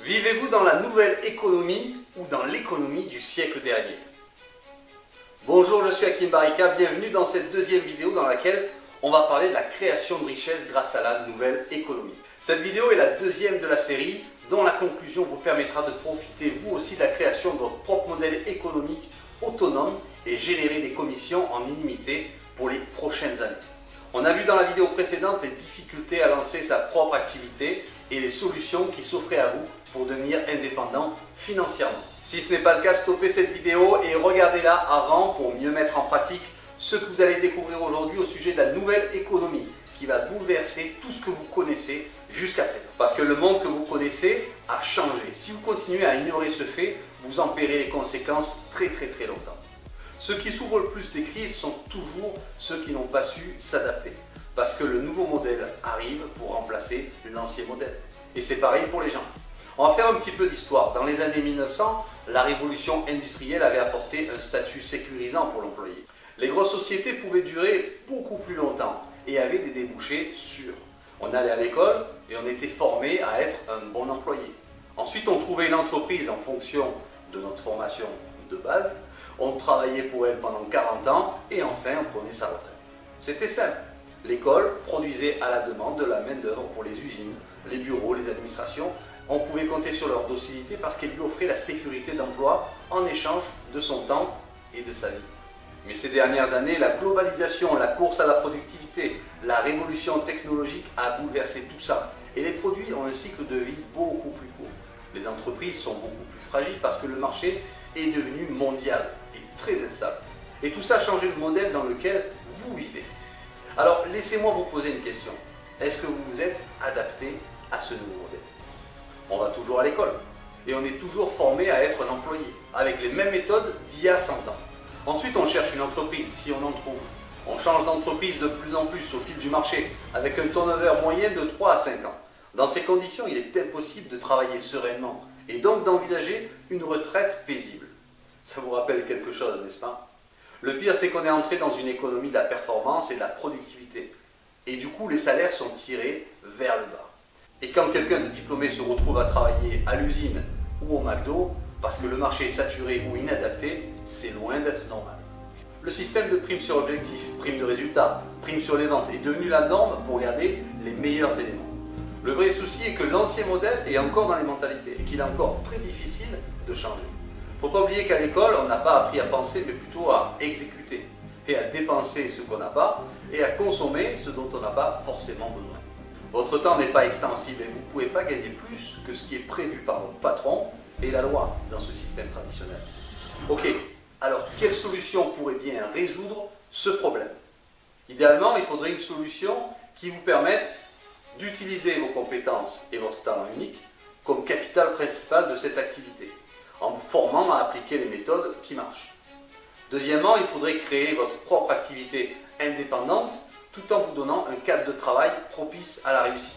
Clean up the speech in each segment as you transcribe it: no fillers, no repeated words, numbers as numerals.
Vivez-vous dans la nouvelle économie ou dans l'économie du siècle dernier? Bonjour, je suis Hakim Barika, bienvenue dans cette deuxième vidéo dans laquelle on va parler de la création de richesse grâce à la nouvelle économie. Cette vidéo est la deuxième de la série dont la conclusion vous permettra de profiter vous aussi de la création de votre propre modèle économique autonome et générer des commissions en illimité pour les prochaines années. On a vu dans la vidéo précédente les difficultés à lancer sa propre activité et les solutions qui s'offraient à vous pour devenir indépendant financièrement. Si ce n'est pas le cas, stoppez cette vidéo et regardez-la avant pour mieux mettre en pratique ce que vous allez découvrir aujourd'hui au sujet de la nouvelle économie qui va bouleverser tout ce que vous connaissez jusqu'à présent. Parce que le monde que vous connaissez a changé. Si vous continuez à ignorer ce fait, vous en paierez les conséquences très longtemps. Ceux qui souffrent le plus des crises sont toujours ceux qui n'ont pas su s'adapter. Parce que le nouveau modèle arrive pour remplacer l'ancien modèle. Et c'est pareil pour les gens. On va faire un petit peu d'histoire. Dans les années 1900, la révolution industrielle avait apporté un statut sécurisant pour l'employé. Les grosses sociétés pouvaient durer beaucoup plus longtemps et avaient des débouchés sûrs. On allait à l'école et on était formé à être un bon employé. Ensuite, on trouvait une entreprise en fonction de notre formation de base. On travaillait pour elle pendant 40 ans et enfin on prenait sa retraite. C'était simple. L'école produisait à la demande de la main-d'œuvre pour les usines, les bureaux, les administrations. On pouvait compter sur leur docilité parce qu'elle lui offrait la sécurité d'emploi en échange de son temps et de sa vie. Mais ces dernières années, la globalisation, la course à la productivité, la révolution technologique a bouleversé tout ça. Et les produits ont un cycle de vie beaucoup plus court. Les entreprises sont beaucoup plus fragiles parce que le marché est devenu mondial et très instable. Et tout ça a changé le modèle dans lequel vous vivez. Alors laissez-moi vous poser une question. Est-ce que vous vous êtes adapté à ce nouveau modèle? On va toujours à l'école et on est toujours formé à être un employé avec les mêmes méthodes d'il y a 100 ans. Ensuite, on cherche une entreprise si on en trouve. On change d'entreprise de plus en plus au fil du marché avec un turnover moyen de 3 à 5 ans. Dans ces conditions, il est impossible de travailler sereinement et donc d'envisager une retraite paisible. Ça vous rappelle quelque chose, n'est-ce pas? Le pire, c'est qu'on est entré dans une économie de la performance et de la productivité. Et du coup, les salaires sont tirés vers le bas. Et quand quelqu'un de diplômé se retrouve à travailler à l'usine ou au McDo, parce que le marché est saturé ou inadapté, c'est loin d'être normal. Le système de prime sur objectif, prime de résultat, prime sur les ventes est devenu la norme pour garder les meilleurs éléments. Le vrai souci est que l'ancien modèle est encore dans les mentalités et qu'il est encore très difficile de changer. Il ne faut pas oublier qu'à l'école, on n'a pas appris à penser, mais plutôt à exécuter et à dépenser ce qu'on n'a pas et à consommer ce dont on n'a pas forcément besoin. Votre temps n'est pas extensible et vous ne pouvez pas gagner plus que ce qui est prévu par votre patron et la loi dans ce système traditionnel. Ok, alors quelle solution pourrait bien résoudre ce problème? Idéalement, il faudrait une solution qui vous permette d'utiliser vos compétences et votre talent unique comme capital principal de cette activité, en vous formant à appliquer les méthodes qui marchent. Deuxièmement, il faudrait créer votre propre activité indépendante tout en vous donnant un cadre de travail propice à la réussite.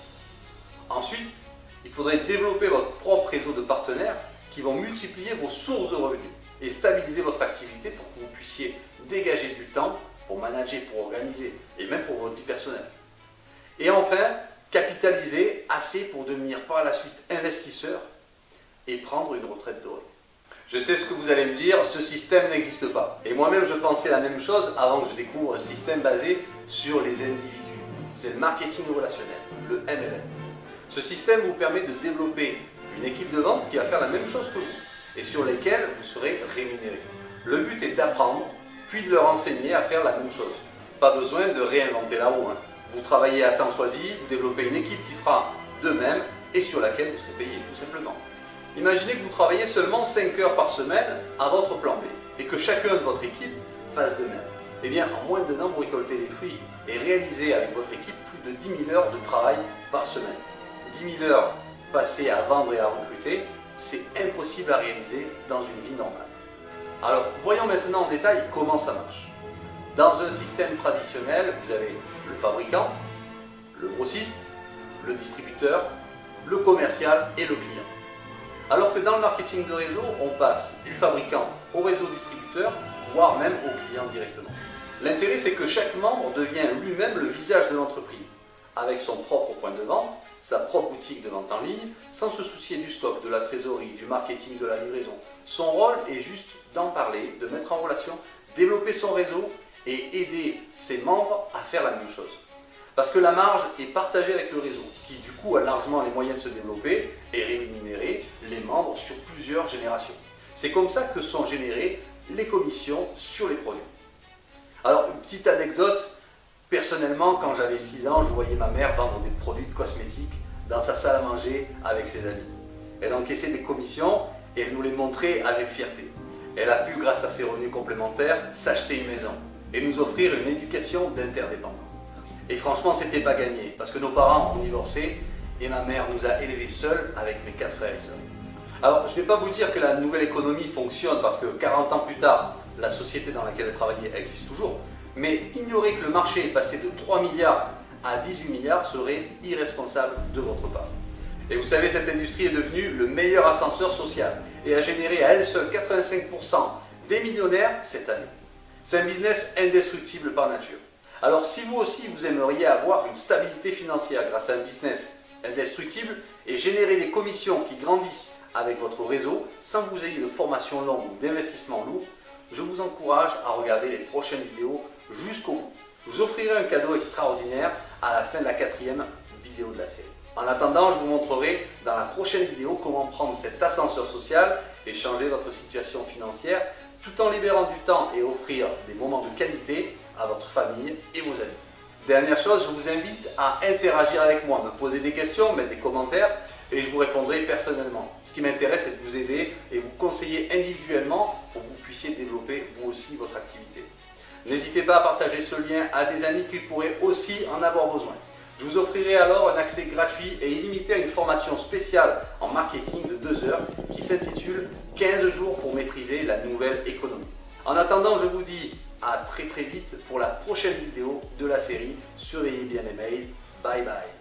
Ensuite, il faudrait développer votre propre réseau de partenaires qui vont multiplier vos sources de revenus et stabiliser votre activité pour que vous puissiez dégager du temps pour manager, pour organiser et même pour votre vie personnelle. Et enfin, capitaliser assez pour devenir par la suite investisseur et prendre une retraite dorée. Je sais ce que vous allez me dire, ce système n'existe pas. Et moi-même, je pensais la même chose avant que je découvre un système basé sur les individus. C'est le marketing relationnel, le MLM. Ce système vous permet de développer une équipe de vente qui va faire la même chose que vous et sur lesquelles vous serez rémunéré. Le but est d'apprendre, puis de leur enseigner à faire la même chose. Pas besoin de réinventer la roue. Vous travaillez à temps choisi, vous développez une équipe qui fera de même et sur laquelle vous serez payé, tout simplement. Imaginez que vous travaillez seulement 5 heures par semaine à votre plan B et que chacun de votre équipe fasse de même. Eh bien, en moins d'1 an, vous récoltez les fruits et réalisez avec votre équipe plus de 10 000 heures de travail par semaine. 10 000 heures passées à vendre et à recruter, c'est impossible à réaliser dans une vie normale. Alors, voyons maintenant en détail comment ça marche. Dans un système traditionnel, vous avez le fabricant, le grossiste, le distributeur, le commercial et le client. Alors que dans le marketing de réseau, on passe du fabricant au réseau distributeur, voire même au client directement. L'intérêt, c'est que chaque membre devient lui-même le visage de l'entreprise, avec son propre point de vente sa propre boutique de vente en ligne sans se soucier du stock, de la trésorerie, du marketing, de la livraison. Son rôle est juste d'en parler, de mettre en relation, développer son réseau et aider ses membres à faire la même chose. Parce que la marge est partagée avec le réseau, qui du coup a largement les moyens de se développer et rémunérer les membres sur plusieurs générations. C'est comme ça que sont générées les commissions sur les produits. Alors, une petite anecdote, personnellement, quand j'avais 6 ans, je voyais ma mère vendre des produits de cosmétiques dans sa salle à manger avec ses amis. Elle encaissait des commissions et elle nous les montrait avec fierté. Elle a pu, grâce à ses revenus complémentaires, s'acheter une maison et nous offrir une éducation d'interdépendants. Et franchement, c'était pas gagné, parce que nos parents ont divorcé et ma mère nous a élevés seuls avec mes 4 frères et sœurs. Alors, je ne vais pas vous dire que la nouvelle économie fonctionne parce que 40 ans plus tard, la société dans laquelle elle travaillait existe toujours, mais ignorer que le marché est passé de 3 milliards à 18 milliards serait irresponsable de votre part. Et vous savez, cette industrie est devenue le meilleur ascenseur social et a généré à elle seule 85% des millionnaires cette année. C'est un business indestructible par nature. Alors si vous aussi vous aimeriez avoir une stabilité financière grâce à un business indestructible et générer des commissions qui grandissent avec votre réseau sans que vous ayez de formation longue ou d'investissement lourd, je vous encourage à regarder les prochaines vidéos jusqu'au bout. Je vous offrirai un cadeau extraordinaire à la fin de la 4e vidéo de la série. En attendant, je vous montrerai dans la prochaine vidéo comment prendre cet ascenseur social et changer votre situation financière tout en libérant du temps et offrir des moments de qualité à votre famille et vos amis. Dernière chose, je vous invite à interagir avec moi, me poser des questions, mettre des commentaires et je vous répondrai personnellement. Ce qui m'intéresse, c'est de vous aider et vous conseiller individuellement pour que vous puissiez développer vous aussi votre activité. N'hésitez pas à partager ce lien à des amis qui pourraient aussi en avoir besoin. Je vous offrirai alors un accès gratuit et illimité à une formation spéciale en marketing de 2 heures qui s'intitule 15 jours pour maîtriser la nouvelle économie. En attendant, je vous dis à très vite pour la prochaine vidéo de la série. Surveillez bien les mails. Bye bye.